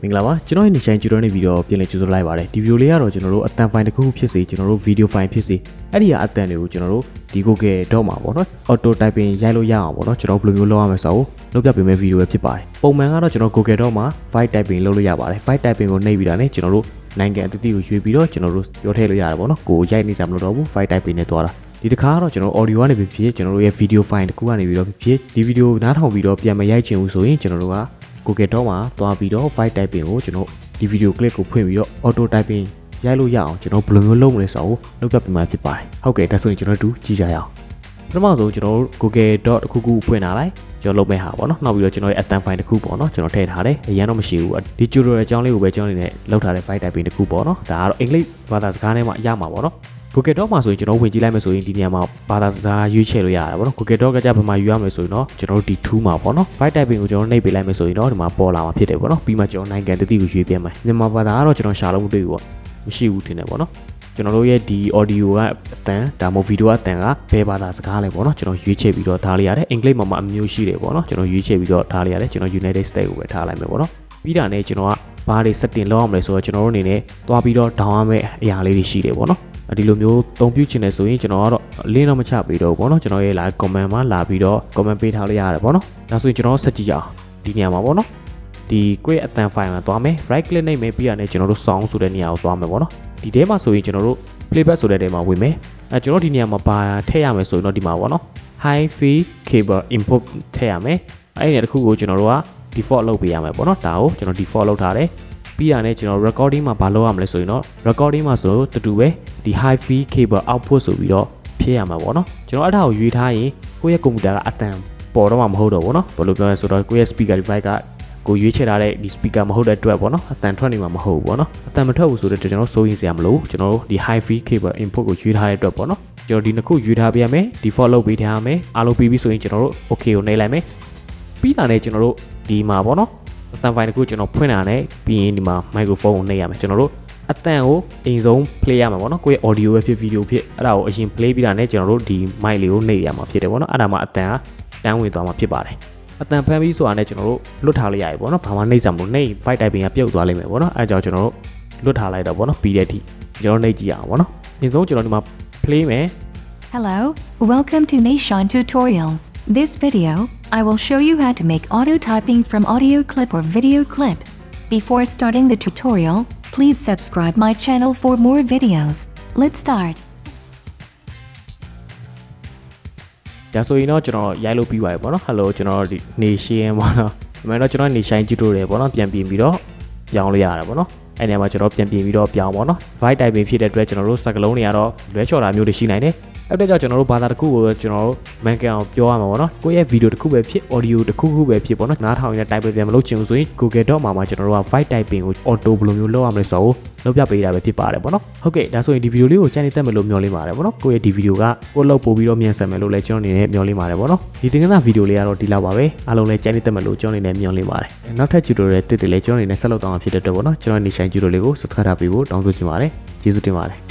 မင်္ဂလာပါကျွန်တော်ရဲ့နေဆိုင်ကျူတော်နေဗီဒီယိုပြင်လည်ကြိုဆိုလိုက်ပါတယ်ဒီဗီဒီယိုလေးကတော့ကျွန်တော်တို့အတန်ဖိုင်တစ်ခုဖြစ်စေကျွန်တော်တို့ဗီဒီယိုဖိုင်ဖြစ်စေအဲ့ဒီကအတန်တွေကိုကျွန်တော်တို့ဒီ Google တော့မှာပေါ့နော် auto typing ရိုက်လို့ရအောင်ပေါ့နော်ကျွန်တော်ဘယ်လိုမျိုးလုပ်ရမလဲဆိုတော့လုပ်ပြပေးမယ့်ဗီဒီယိုပဲဖြစ်ပါတယ်ပုံမှန်ကတော့ကျွန်တော် Google တော့မှာ file typing လုပ်လို့ရပါတယ် file typing ကိုနှိပ်ပြီးတာနဲ့ကျွန်တော်တို့နိုင်ငံအသီးသီးကိုရွေးပြီးတော့ကျွန်တော်တို့ပြောထည့်လို့ရတယ်ပေါ့နော်ကိုရိုက်နေစမလို့တော့ဘူး file typing နဲ့သွားတာဒီတစ်ခါကတော့ကျွန်တော် audio ကနေဖြစ်ကျွန်တော်တို့ရဲ့ video file တစ်ခုကနေပြီးတော့ဖြစ်ဒီ video နားထောင်ပြီးတော့ပြန်မရိုက်ချင်ဘူးဆိုရင်ကျွန်တော်တို့က Google တော့မှာသွားပြီးတော့ file typing ကိုကျွန်တော်ဒီ video clip ကိုဖွင့်ပြီးတော့ auto typing ရိုက်လို့ရအောင်ကျွန်တော်ဘယ်လိုမျိုးလုပ်မလဲဆိုတော့လုပ်ပြပေးမှဖြစ်ပါတယ်ဟုတ်ကဲ့ဒါဆိုရင်ကျွန်တော်တို့ကြည့်ကြရအောင်ပထမဆုံးကျွန်တော် Google တော့တစ်ခုခုဖွင့်လာလိုက်ကျွန်တော်လုပ်မယ့်ဟာပေါ့နော်နောက်ပြီးတော့ကျွန်တော်ရဲ့အတန် file တစ်ခုပေါ့နော်ကျွန်တော်ထည့်ထားတယ်အရင်တော့မရှိဘူးဒီ tutorial အကြောင်းလေးကိုပဲကျွန်တော်အနေနဲ့လုပ်ထားတဲ့ file typing တစ်ခုပေါ့နော်ဒါကတော့အင်္ဂလိပ်ဘာသာစကားနဲ့မှရမှာပေါ့နော် Google Doc မှာဆိုရင်ကျွန်တော်ဝင်ကြည့်လိုက်မယ်ဆိုရင်ဒီနေရာမှာဘာသာစကားရွေးချယ်လို့ရတယ်ပေါ့နော် Google Doc ကကြဘယ်မှာယူရမလဲဆိုရင်တော့ကျွန်တော်တို့ဒီ tool မှာပေါ့နော် file typing ကိုကျွန်တော်နှိပ်ပေးလိုက်မယ်ဆိုရင်တော့ဒီမှာပေါ်လာမှာဖြစ်တယ်ပေါ့နော်ပြီးမှကျွန်တော်နိုင်ငံတတိကိုရွေးပြမယ်မြန်မာဘာသာကတော့ကျွန်တော်ရှာလို့မတွေ့ဘူးပေါ့မရှိဘူးထင်တယ်ပေါ့နော်ကျွန်တော်တို့ရဲ့ဒီ audio ကအတန်ဒါမှမဟုတ် video အတန်ကဘယ်ဘာသာစကားလဲပေါ့နော်ကျွန်တော်ရွေးချယ်ပြီးတော့ထားလိုက်ရတယ်အင်္ဂလိပ်မှာအမျိုးရှိတယ်ပေါ့နော်ကျွန်တော်ရွေးချယ်ပြီးတော့ထားလိုက်ရတယ်ကျွန်တော် United States ကိုပဲထားလိုက်မယ်ပေါ့နော်ပြီးတာနဲ့ကျွန်တော်ကဘာတွေ setting လုပ်အောင်လဲဆိုတော့ကျွန်တော်တို့အနေနဲ့သွားပြီးတော့ down ရမယ့်အရာလေးတွေရှိတယ်ပေါ့နော်ဒီလိုမျိုးအသုံးပြုချင်တယ်ဆိုရင်ကျွန်တော်ကတော့ link တော့မချပေးတော့ဘူးပေါ့နော်ကျွန်တော်ရဲ့လာ comment မှာလာပြီးတော့ comment ပေးထားလို့ရတယ်ပေါ့နော်ဒါဆိုရင်ကျွန်တော်ဆက်ကြည့်အောင်ဒီနေရာမှာပေါ့နော်ဒီ quick အတန် file မှာသွားမယ် right click နှိပ်မယ်ပြီးရတယ်ကျွန်တော်တို့ sound ဆိုတဲ့နေရာကိုသွားမယ်ပေါ့နော်ဒီထဲမှာဆိုရင်ကျွန်တော်တို့ playback ဆိုတဲ့နေရာမှာဝင်မယ်ကျွန်တော်ဒီနေရာမှာပါထည့်ရမယ်ဆိုရင်တော့ဒီမှာပေါ့နော် high fee cable input ထည့်ရမယ်အဲ့ဒီတစ်ခုကိုကျွန်တော်တို့က default လုပ်ပေးရမယ်ပေါ့နော်ဒါကိုကျွန်တော် default လုပ်ထားတယ်ပြီးရတဲ့ကျွန်တော် recording မှာဘာလုပ်ရမလဲဆိုရင်တော့ recording မှာဆိုတူတူပဲဒီ high fee cable output ဆိုပြီးတော့ဖြည့်ရမှာပေါ့နော်ကျွန်တော်အဲ့ဒါကိုရွေးထားရင်ကိုယ့်ရဲ့ကွန်ပျူတာကအတန်ပေါ်တော့မှမဟုတ်တော့ဘူးเนาะဘယ်လိုပြောလဲဆိုတော့ကိုယ့်ရဲ့ speaker device ကကိုရွေးချယ်ထားတဲ့ဒီ speaker မဟုတ်တဲ့အတွက်ပေါ့နော်အတန်ထွက်နေမှာမဟုတ်ဘူးပေါ့နော်အတန်မထွက်ဘူးဆိုတော့ကျွန်တော်စိုးရင်စရာမလိုကျွန်တော်တို့ဒီ high fee cable input ကိုရွေးထားတဲ့အတွက်ပေါ့နော်ကျွန်တော်ဒီနှစ်ခုရွေးထားပေးရမယ် default လုပ်ပေးထားရမယ်အားလုံးပြီးပြီဆိုရင်ကျွန်တော်တို့ okay ကိုနှိပ်လိုက်မယ်ပြီးတာနဲ့ကျွန်တော်တို့ဒီမှာပေါ့နော်အတန် file တစ်ခုကျွန်တော်ဖွင့်တာနဲ့ပြီးရင်ဒီမှာ microphone ကိုနှိပ်ရမယ်ကျွန်တော်တို့အတန်ကိုအရင်ဆုံး play ရမှာပေါ့နော်ကိုယ့်ရဲ့ audio ပဲဖြစ် video ဖြစ်အဲ့ဒါကိုအရင် play ပြီးတာနဲ့ကျွန်တော်တို့ဒီ mic လေးကိုနှိပ်ရမှာဖြစ်တယ်ပေါ့နော်အဲ့ဒါမှအတန်ကတန်းဝင်သွားမှာဖြစ်ပါတယ်အတန်ဖမ်းပြီးဆိုတာနဲ့ကျွန်တော်တို့လွတ်ထားလိုက်ရတယ်ပေါ့နော်ဘာမှနှိပ်စမလို့နှိပ် file typing ကပြုတ်သွားလိမ့်မယ်ပေါ့နော်အဲ့ကြောင့်ကျွန်တော်တို့လွတ်ထားလိုက်တော့ပေါ့နော်ပြီးတဲ့အထိကျွန်တော်နှိပ်ကြည့်ရအောင်ပေါ့နော်အရင်ဆုံးကျွန်တော်ဒီမှာ play မယ် Hello, welcome to Nation Tutorials. This video, I will show you how to make auto typing from audio clip or video clip. Before starting the tutorial, please subscribe my channel for more videos. Let's start. ဒါဆိုရင်တော့ကျွန်တော်ရိုက်လို့ပြီးပါပြီပေါ့နော် Hello ကျွန်တော်ဒီ Nation ပေါ့နော်ဒီမှာတော့ကျွန်တော် Nation ကြည့်လို့ရတယ်ပေါ့နော်ပြန်ပြင်ပြီးတော့ပြောင်းလို့ရတယ်ပေါ့နော်အဲ့ဒီမှာကျွန်တော်ပြန်ပြင်ပြီးတော့ပြောင်းပေါ့နော် file typing ဖြစ်တဲ့အတွက်ကျွန်တော်တို့စကားလုံးတွေကတော့လွဲချော်တာမျိုးတွေရှိနိုင်တယ်အဲ့ဒါကြောင့်ကျွန်တော်တို့ဘာသာတစ်ခုကိုကျွန်တော်တို့ man ကအောင်ပြောရမှာပေါ့နော်ကိုယ့်ရဲ့ video တစ်ခုပဲဖြစ် audio တစ်ခုခုပဲဖြစ်ပေါ့နော်နားထောင်နေတဲ့ type ပြန်မလုပ်ချင်ဘူးဆိုရင် Google Doc မှာကျွန်တော်တို့က file typing ကို auto ဘယ်လိုမျိုးလုပ်ရမလဲဆိုတော့လုပ်ပြပေးတာပဲဖြစ်ပါတယ်ပေါ့နော်ဟုတ်ကဲ့ဒါဆိုရင်ဒီ video လေးကိုကြိုက်နေတတ်မယ်လို့မျှော်လင့်ပါတယ်ပေါ့နော်ကိုယ့်ရဲ့ဒီ video ကကိုယ့်လောက်ပို့ပြီးတော့မြန်ဆန်မယ်လို့လည်းကျွန်တော်အနေနဲ့မျှော်လင့်ပါတယ်ပေါ့နော်ဒီသင်ခန်းစာ video လေးကတော့ဒီလောက်ပါပဲအားလုံးလည်းကြိုက်နေတတ်မယ်လို့ကျွန်တော်အနေနဲ့မျှော်လင့်ပါတယ်နောက်ထပ် tutorial တစ်တွေလည်းကျွန်တော်အနေနဲ့ဆက်လုပ်သွားမှာဖြစ်တဲ့အတွက်ပေါ့နော်ကျွန်တော်နေဆိုင် tutorial လေးကို subscribe ထားပေးဖို့တောင်းဆိုချင်ပါတယ်ကျေးဇူးတင်ပါတယ်